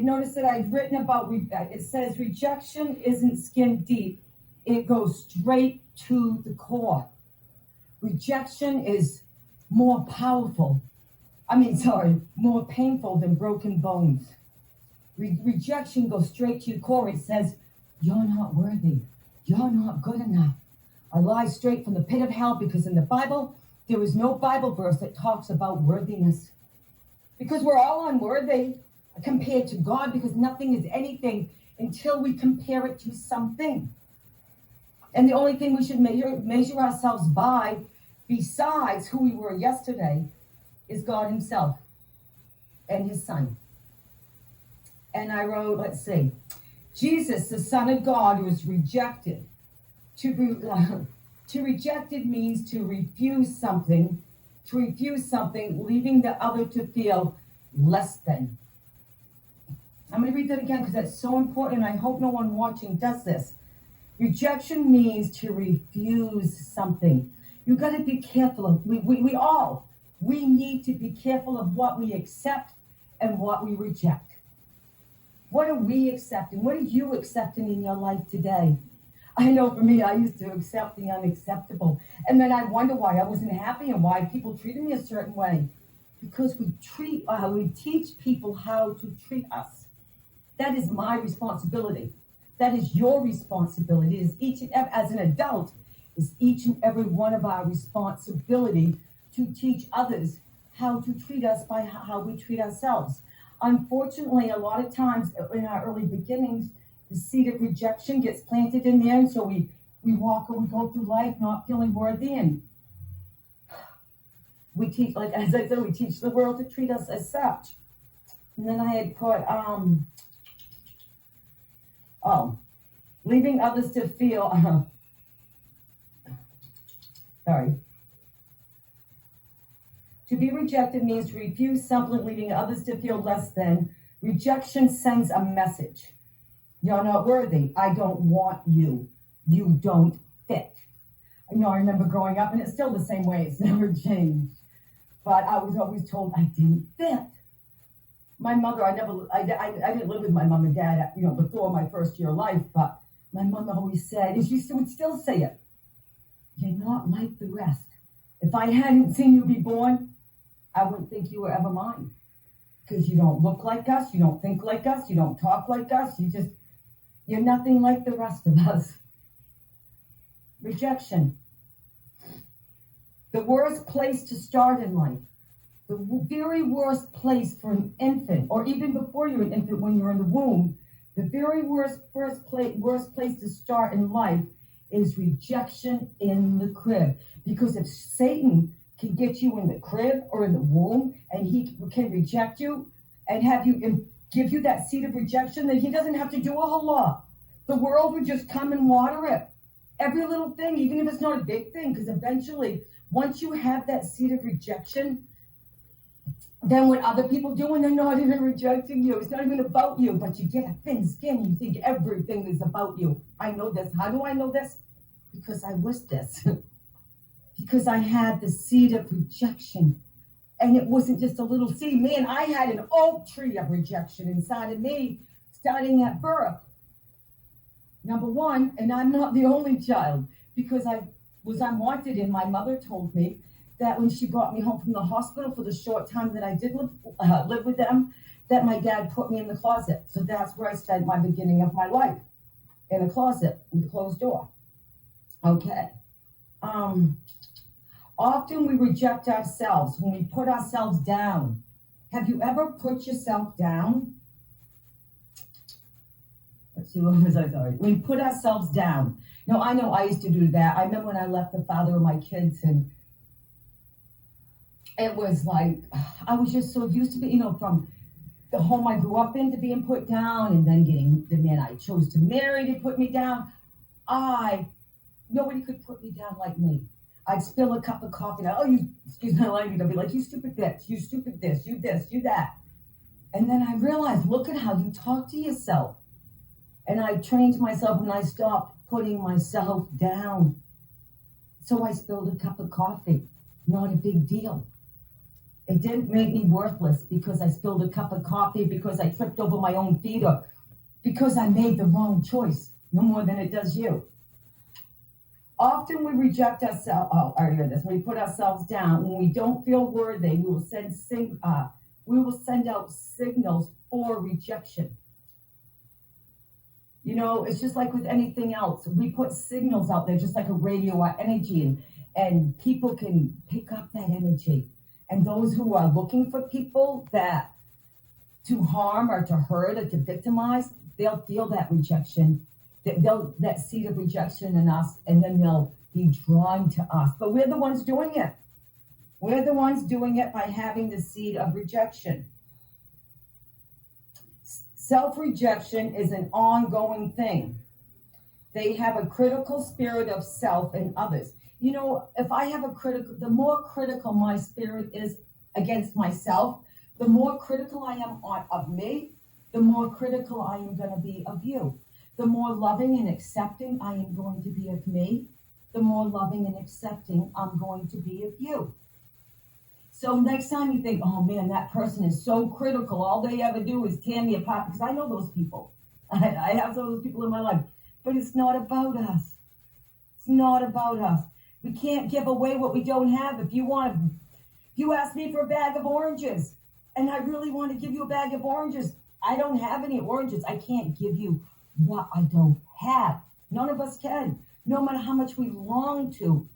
Notice that I've written about, it says rejection isn't skin deep. It goes straight to the core. Rejection is more powerful. More painful than broken bones. Rejection goes straight to your core. It says, you're not worthy. You're not good enough. I lie straight from the pit of hell because in the Bible, there is no Bible verse that talks about worthiness. Because we're all unworthy compared to God, because nothing is anything until we compare it to something. And the only thing we should measure ourselves by, besides who we were yesterday, is God himself and his son. And I wrote, let's see, Jesus, the Son of God, was rejected. To reject it means to refuse something, leaving the other to feel less than. I'm going to read that again because that's so important. I hope no one watching does this. Rejection means to refuse something. You've got to be careful of, we need to be careful of what we accept and what we reject. What are we accepting? What are you accepting in your life today? I know for me, I used to accept the unacceptable. And then I wonder why I wasn't happy and why people treated me a certain way. Because we teach people how to treat us. That is my responsibility. That is your responsibility. As an adult, is each and every one of our responsibility to teach others how to treat us by how we treat ourselves. Unfortunately, a lot of times in our early beginnings, the seed of rejection gets planted in there, and so we go through life not feeling worthy, and we teach, like as I said, we teach the world to treat us as such. And then I had put, leaving others to feel, To be rejected means to refuse something, leaving others to feel less than. Rejection sends a message. You're not worthy. I don't want you. You don't fit. I remember growing up, and it's still the same way. It's never changed. But I was always told I didn't fit. My mother, I didn't live with my mom and dad, before my first year of life, but my mom always said, and she would still say it, you're not like the rest. If I hadn't seen you be born, I wouldn't think you were ever mine. Because you don't look like us, you don't think like us, you don't talk like us, you're nothing like the rest of us. Rejection. The worst place to start in life. The very worst place for an infant, or even before you're an infant when you're in the womb, the very worst place to start in life is rejection in the crib. Because if Satan can get you in the crib or in the womb, and he can reject you and give you that seed of rejection, then he doesn't have to do a whole lot. The world would just come and water it. Every little thing, even if it's not a big thing, because eventually, once you have that seed of rejection, then what other people do when they're not even rejecting you, it's not even about you, but you get a thin skin, you think everything is about you. I know this. How do I know this? Because I was this. Because I had the seed of rejection. And it wasn't just a little seed. Man, I had an oak tree of rejection inside of me, starting at birth. Number one, and I'm not the only child, because I was unwanted, and my mother told me that when she brought me home from the hospital for the short time that I did live with them, that my dad put me in the closet. So that's where I spent my beginning of my life, in a closet with a closed door. Okay. Often we reject ourselves when we put ourselves down. Have you ever put yourself down? Let's see, what was I sorry? We put ourselves down. No, I know I used to do that. I remember when I left the father of my kids, and it was like, I was just so used to be, from the home I grew up in to being put down, and then getting the man I chose to marry to put me down. Nobody could put me down like me. I'd spill a cup of coffee, and excuse my language, I'd be like, you stupid this, you this, you that. And then I realized, look at how you talk to yourself. And I trained myself when I stopped putting myself down. So I spilled a cup of coffee, not a big deal. It didn't make me worthless because I spilled a cup of coffee, because I tripped over my own feet, or because I made the wrong choice, no more than it does you. Often we reject ourselves. Oh, I hear this. We put ourselves down when we don't feel worthy. We will send out signals for rejection. You know, it's just like with anything else. We put signals out there, just like a radio or energy, and people can pick up that energy. And those who are looking for people that to harm or to hurt or to victimize, they'll feel that rejection, that seed of rejection in us, and then they'll be drawn to us. But we're the ones doing it. We're the ones doing it by having the seed of rejection. Self-rejection is an ongoing thing. They have a critical spirit of self and others. You know, if I have the more critical my spirit is against myself, the more critical I am of me, the more critical I am going to be of you. The more loving and accepting I am going to be of me, the more loving and accepting I'm going to be of you. So next time you think, oh man, that person is so critical, all they ever do is tear me apart, because I know those people. I have those people in my life. But it's not about us. It's not about us. We can't give away what we don't have. If you ask me for a bag of oranges, and I really want to give you a bag of oranges, I don't have any oranges. I can't give you what I don't have. None of us can, no matter how much we long to.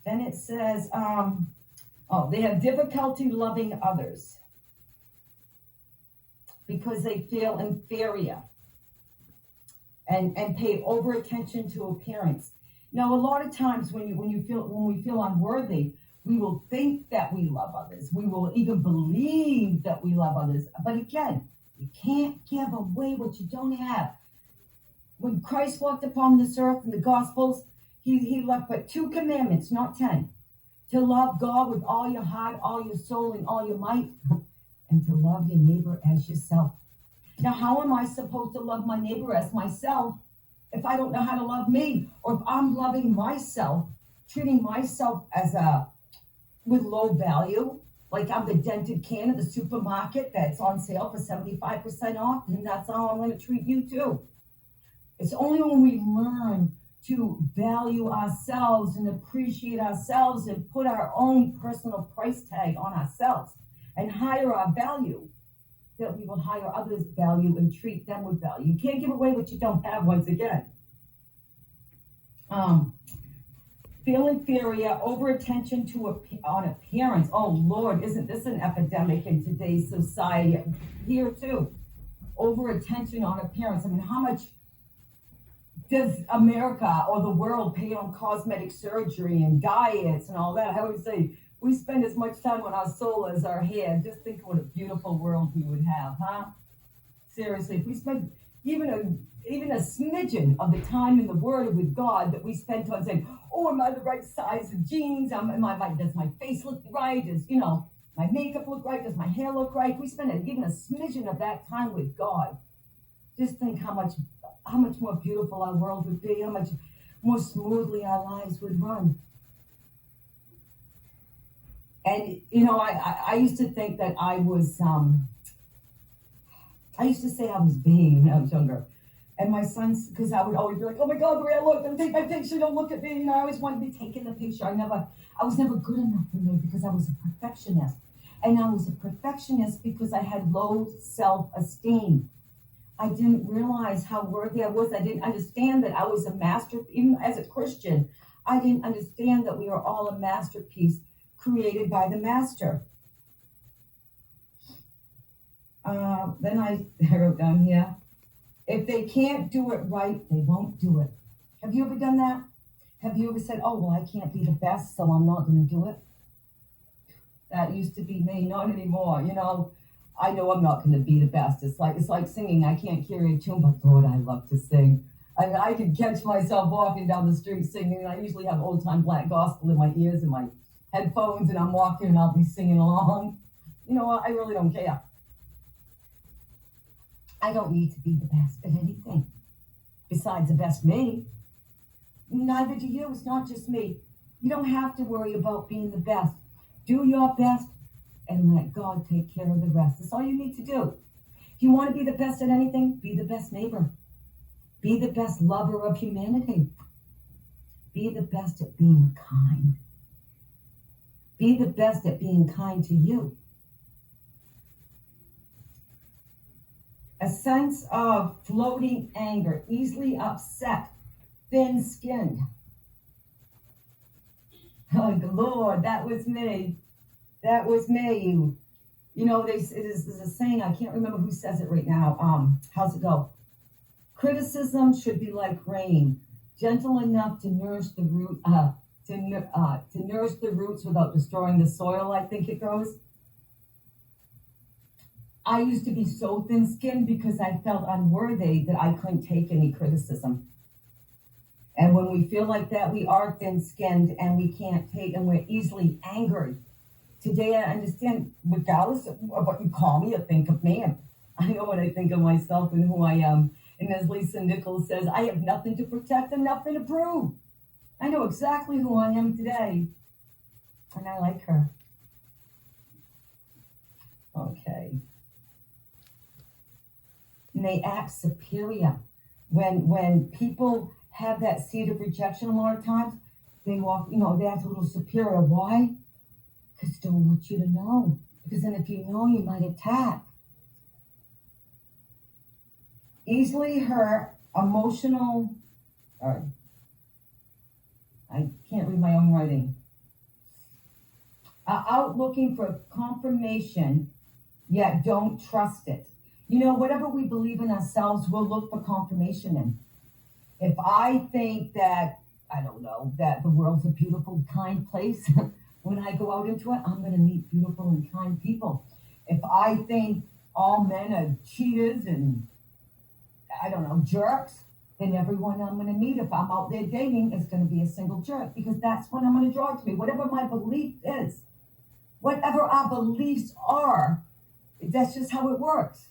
Then it says, they have difficulty loving others because they feel inferior and pay over attention to appearance. Now, a lot of times when we feel unworthy, we will think that we love others. We will even believe that we love others. But again, you can't give away what you don't have. When Christ walked upon this earth in the Gospels, he left but 2 commandments, not 10. To love God with all your heart, all your soul, and all your might, and to love your neighbor as yourself. Now, how am I supposed to love my neighbor as myself if I don't know how to love me? Or if I'm loving myself, treating myself with low value, like I'm the dented can at the supermarket that's on sale for 75% off, and that's how I'm going to treat you too. It's only when we learn to value ourselves and appreciate ourselves and put our own personal price tag on ourselves and hire our value that we will hire others' value and treat them with value. You can't give away what you don't have, once again. Feel inferior, over attention on appearance. Oh Lord, isn't this an epidemic in today's society? Here too. Over attention on appearance. I mean, how much does America or the world pay on cosmetic surgery and diets and all that? I always say, we spend as much time on our soul as our hair. Just think what a beautiful world we would have, huh? Seriously, if we spend even a smidgen of the time in the Word with God that we spent on saying, oh, am I the right size of jeans? Does my face look right? Does, my makeup look right? Does my hair look right? We spend even a smidgen of that time with God. Just think how much more beautiful our world would be, how much more smoothly our lives would run. And, I used to think that I used to say I was vain when I was younger. And my sons, because I would always be like, oh my God, the way I look, don't take my picture, don't look at me. I always wanted to be taking the picture. I was never good enough for me because I was a perfectionist. And I was a perfectionist because I had low self-esteem. I didn't realize how worthy I was. I didn't understand that I was a masterpiece. Even as a Christian, I didn't understand that we are all a masterpiece created by the Master. Then I wrote down here, if they can't do it right, they won't do it. Have you ever done that? Have you ever said, oh, well, I can't be the best, so I'm not going to do it? That used to be me, not anymore. I know I'm not going to be the best. It's like singing. I can't carry a tune, but Lord, I love to sing. I can catch myself walking down the street singing. And I usually have old-time black gospel in my ears and my headphones, and I'm walking and I'll be singing along. I really don't care. I don't need to be the best at anything besides the best me. Neither do you. It's not just me. You don't have to worry about being the best. Do your best and let God take care of the rest. That's all you need to do. If you want to be the best at anything, be the best neighbor. Be the best lover of humanity. Be the best at being kind. Be the best at being kind to you. A sense of floating anger, easily upset, thin-skinned. Oh, Lord, that was me. That was me. You know, there's a saying, I can't remember who says it right now. How's it go? Criticism should be like rain, gentle enough to nourish the root, to nourish the roots without destroying the soil, I think it goes. I used to be so thin-skinned because I felt unworthy that I couldn't take any criticism. And when we feel like that, we are thin-skinned and we can't take, and we're easily angered. Today, I understand, regardless of what you call me or think of me, and I know what I think of myself and who I am. And as Lisa Nichols says, I have nothing to protect and nothing to prove. I know exactly who I am today. And I like her. Okay. And they act superior. When people have that seed of rejection a lot of times, they walk, they act a little superior. Why? Because they don't want you to know. Because then if you know, you might attack. Easily hurt, emotional, I can't read my own writing. Out looking for confirmation, yet don't trust it. Whatever we believe in ourselves, we'll look for confirmation in. If I think that, that the world's a beautiful, kind place, when I go out into it, I'm going to meet beautiful and kind people. If I think all men are cheaters and jerks, then everyone I'm going to meet, if I'm out there dating, is going to be a single jerk, because that's what I'm going to draw to me. Whatever my belief is, whatever our beliefs are, that's just how it works.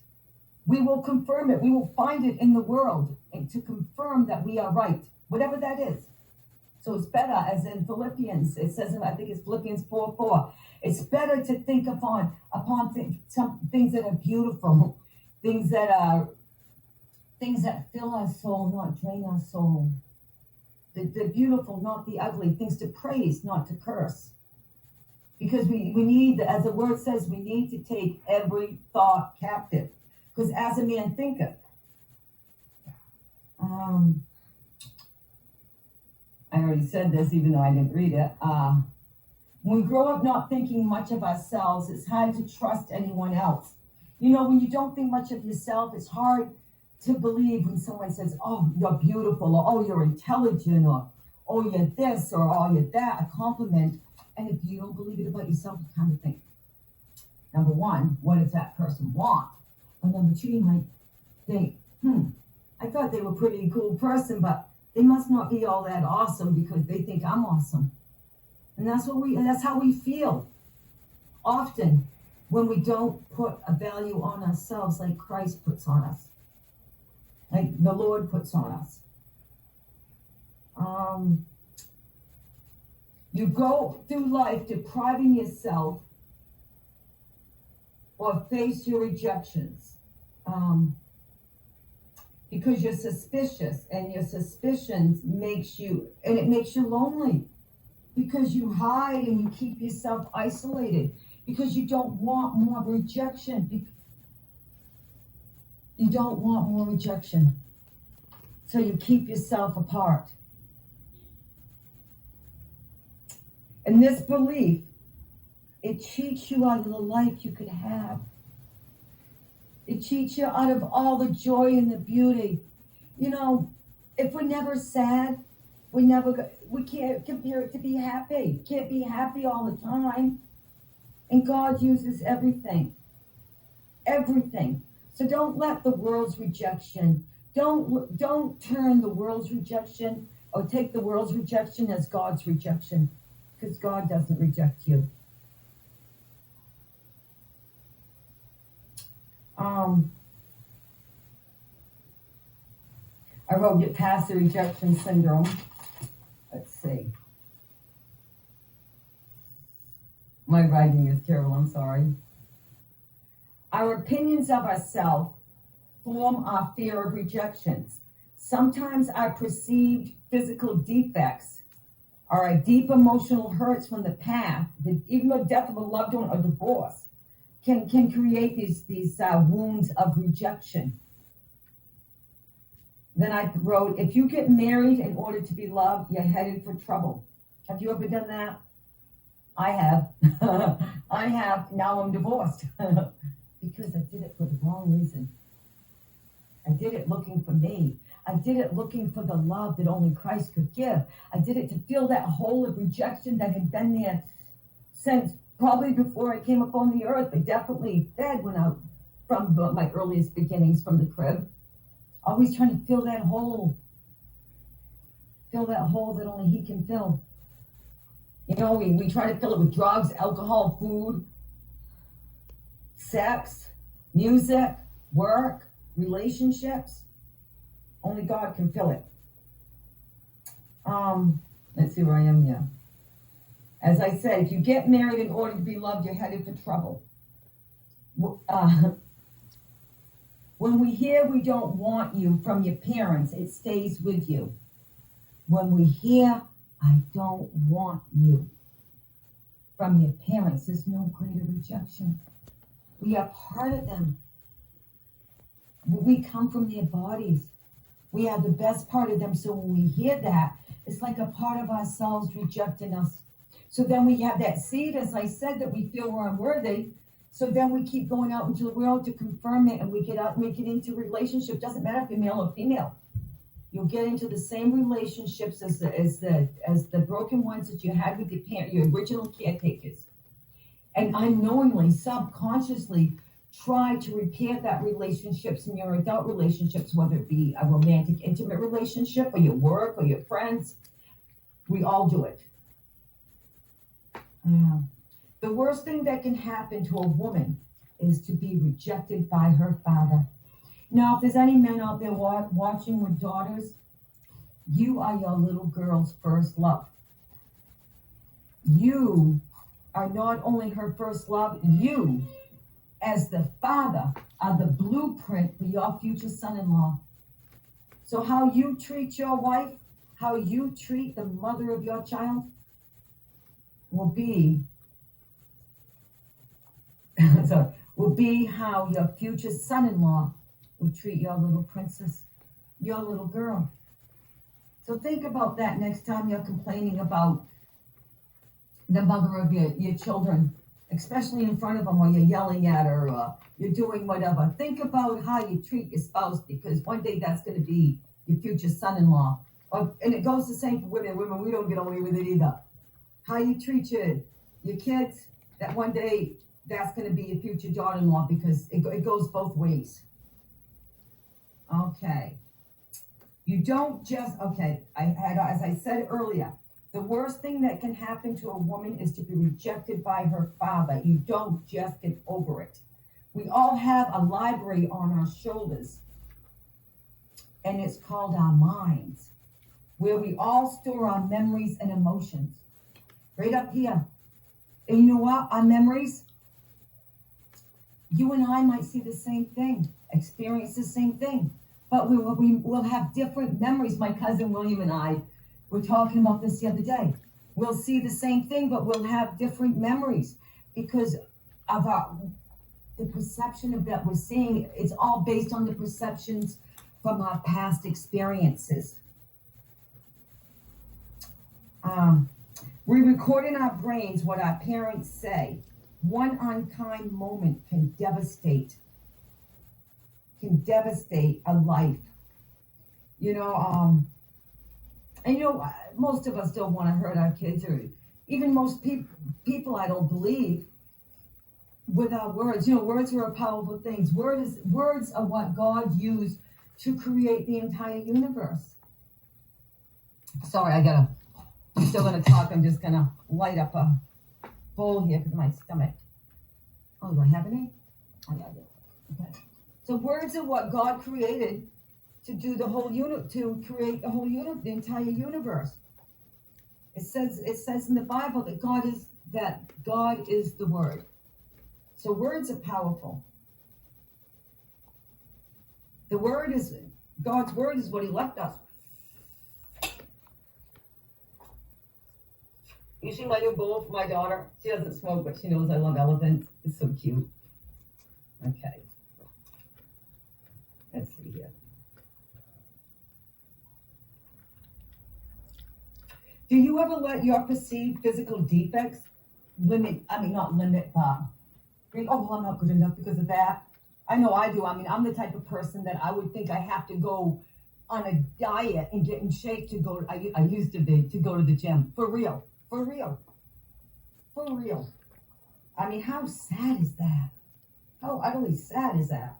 We will confirm it. We will find it in the world and to confirm that we are right, whatever that is. So it's better, as in Philippians, it says, I think it's Philippians 4:4. It's better to think upon some things that are beautiful, things that fill our soul, not drain our soul. The beautiful, not the ugly. Things to praise, not to curse. Because we need, as the word says, we need to take every thought captive. Because as a man thinketh. I already said this, even though I didn't read it. When we grow up not thinking much of ourselves, it's hard to trust anyone else. When you don't think much of yourself, it's hard to believe when someone says, oh, you're beautiful, or oh, you're intelligent, or oh, you're this, or oh, you're that, a compliment. And if you don't believe it about yourself, you kind of think, number one, what does that person want? And number two, you might think, I thought they were a pretty cool person, but they must not be all that awesome because they think I'm awesome. And that's how we feel often when we don't put a value on ourselves like Christ puts on us, like the Lord puts on us. You go through life depriving yourself or face your rejections because you're suspicious, and your suspicions makes you lonely, because you hide and you keep yourself isolated, because you don't want more rejection. You don't want more rejection. So you keep yourself apart. And this belief, it cheats you out of the life you could have. It cheats you out of all the joy and the beauty. If we're never sad, we can't compare it to be happy. Can't be happy all the time. And God uses everything. Everything. So don't let the world's rejection, don't turn the world's rejection or take the world's rejection as God's rejection, because God doesn't reject you. I wrote Get Past the Rejection Syndrome. Let's see. My writing is terrible, I'm sorry. Our opinions of ourselves form our fear of rejections. Sometimes our perceived physical defects or our deep emotional hurts from the past, even the death of a loved one or divorce, can create these wounds of rejection. Then I wrote, if you get married in order to be loved, you're headed for trouble. Have you ever done that? I have. I have. Now I'm divorced because I did it for the wrong reason. I did it looking for me. I did it looking for the love that only Christ could give. I did it to fill that hole of rejection that had been there since probably before I came upon the earth, but definitely fed from my earliest beginnings from the crib. Always trying to fill that hole that only He can fill. You know, we try to fill it with drugs, alcohol, food, sex, music, work, relationships. Only God can fill it. Let's see where I am here. As I said, if you get married in order to be loved, you're headed for trouble. When we hear we don't want you from your parents, it stays with you. When we hear I don't want you from your parents, there's no greater rejection. We are part of them. We come from their bodies. We are the best part of them. So when we hear that, it's like a part of ourselves rejecting us. So then we have that seed, as I said, that we feel we're unworthy. So then we keep going out into the world to confirm it, and we get out and we get into relationship. Doesn't matter if you're male or female. You'll get into the same relationships as the broken ones that you had with your original caretakers. And unknowingly, subconsciously, try to repair that relationships in your adult relationships, whether it be a romantic, intimate relationship or your work or your friends. We all do it. The worst thing that can happen to a woman is to be rejected by her father. Now, if there's any men out there watching with daughters, you are your little girl's first love. You are not only her first love, you, as the father, are the blueprint for your future son-in-law. So how you treat your wife, how you treat the mother of your child, will be how your future son-in-law will treat your little princess, your little girl. So think about that next time you're complaining about the mother of your children, especially in front of them, or you're yelling at her, or you're doing whatever. Think about how you treat your spouse, because one day that's going to be your future son-in-law. And it goes the same for women. Women, we don't get away with it either. How you treat your kids, that one day that's going to be your future daughter-in-law, because it goes both ways. Okay. You don't just, as I said earlier, the worst thing that can happen to a woman is to be rejected by her father. You don't just get over it. We all have a library on our shoulders, and it's called our minds, where we all store our memories and emotions. Right up here. And you know what? Our memories, you and I might see the same thing, experience the same thing, but we will have different memories. My cousin William and I were talking about this the other day. We'll see the same thing, but we'll have different memories because of the perception of that we're seeing. It's all based on the perceptions from our past experiences. We record in our brains what our parents say. One unkind moment can devastate a life. Most of us don't want to hurt our kids, or even most people, I don't believe, with our words. Words are powerful things. Words are what God used to create the entire universe. Sorry, I'm still going to talk. I'm just going to light up a bowl here because of my stomach. Oh, do I have any? Oh, yeah, I do. Okay. So words are what God created to do the whole to create the whole the entire universe. It says in the Bible that God is the Word. So words are powerful. The Word is, God's Word is what He left us. You see my new bowl for my daughter? She doesn't smoke, but she knows I love elephants. It's so cute. Okay. Let's see here. Do you ever let your perceived physical defects not limit, think, oh, well, I'm not good enough because of that? I know I do. I mean, I'm the type of person that I would think I have to go on a diet and get in shape to go, I used to be, to go to the gym. For real. For real. For real. I mean, how sad is that? How utterly sad is that?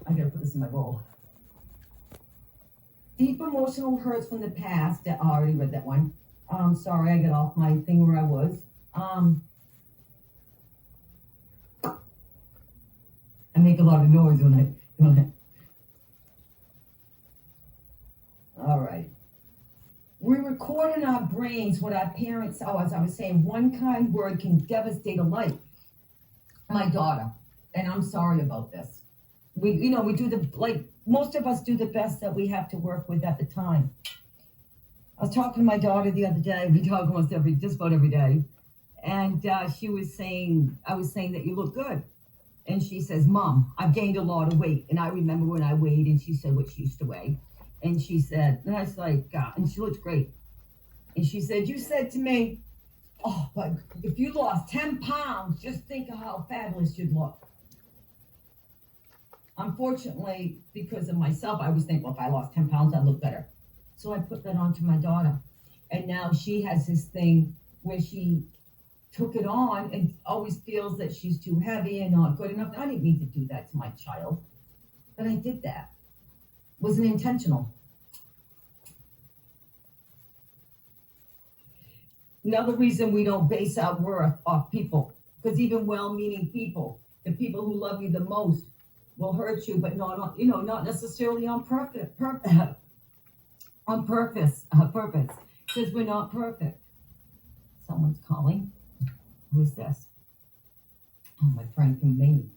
I gotta put this in my bowl. Deep emotional hurts from the past. I already read that one. Sorry, I got off my thing where I was. I make a lot of noise when I. All right. We record in our brains what our parents, as I was saying, one kind word can devastate a life. My daughter, and I'm sorry about this. We do most of us do the best that we have to work with at the time. I was talking to my daughter the other day. We talk just about every day. And I was saying that you look good. And she says, Mom, I've gained a lot of weight. And I remember when I weighed, and she said what she used to weigh. And she said, and I was like, God, and she looked great. And she said, you said to me, oh, but if you lost 10 pounds, just think of how fabulous you'd look. Unfortunately, because of myself, I was thinking, well, if I lost 10 pounds, I'd look better. So I put that on to my daughter. And now she has this thing where she took it on and always feels that she's too heavy and not good enough. I didn't mean to do that to my child, but I did that. Wasn't intentional. Another reason we don't base our worth off people, because even well-meaning people, the people who love you the most, will hurt you, but not necessarily on purpose, because we're not perfect. Someone's calling. Who is this? Oh, my friend from Maine.